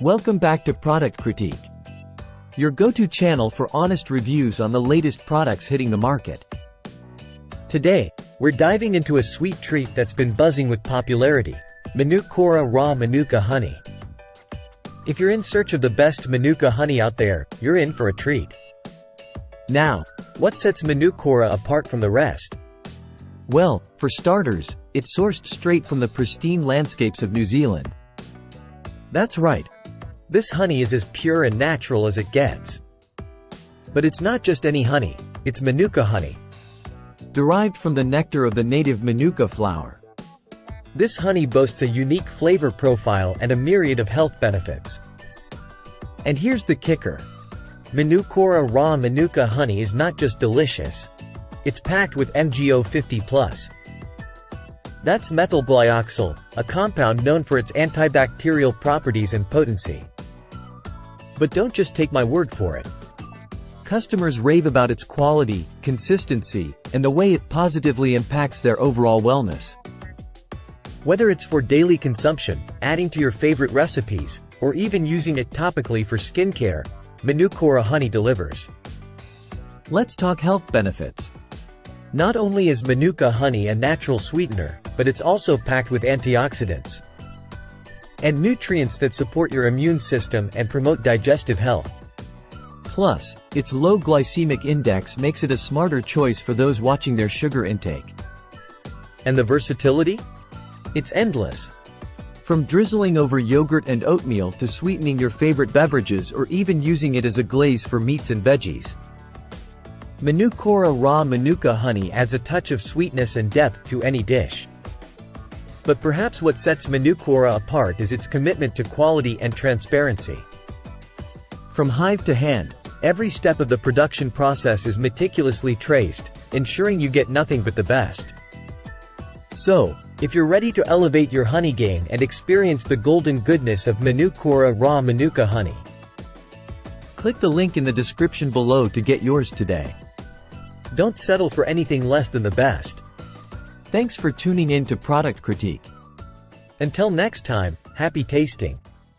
Welcome back to Product Critique, your go-to channel for honest reviews on the latest products hitting the market. Today, we're diving into a sweet treat that's been buzzing with popularity, Manukora raw Manuka honey. If you're in search of the best Manuka honey out there, you're in for a treat. Now, what sets Manukora apart from the rest? Well, for starters, it's sourced straight from the pristine landscapes of New Zealand. That's right. This honey is as pure and natural as it gets. But it's not just any honey, it's Manuka honey. Derived from the nectar of the native Manuka flower. This honey boasts a unique flavor profile and a myriad of health benefits. And here's the kicker. Manukora raw Manuka honey is not just delicious. It's packed with MgO 50+. That's methylglyoxal, a compound known for its antibacterial properties and potency. But don't just take my word for it. Customers rave about its quality, consistency, and the way it positively impacts their overall wellness. Whether it's for daily consumption, adding to your favorite recipes, or even using it topically for skincare, Manukora honey delivers. Let's talk health benefits. Not only is Manuka honey a natural sweetener, but it's also packed with antioxidants and nutrients that support your immune system and promote digestive health. Plus, its low glycemic index makes it a smarter choice for those watching their sugar intake. And the versatility? It's endless. From drizzling over yogurt and oatmeal to sweetening your favorite beverages or even using it as a glaze for meats and veggies. Manukora raw Manuka honey adds a touch of sweetness and depth to any dish. But perhaps what sets Manukora apart is its commitment to quality and transparency. From hive to hand, every step of the production process is meticulously traced, ensuring you get nothing but the best. So, if you're ready to elevate your honey game and experience the golden goodness of Manukora raw Manuka honey, click the link in the description below to get yours today. Don't settle for anything less than the best. Thanks for tuning in to Product Critique. Until next time, happy tasting.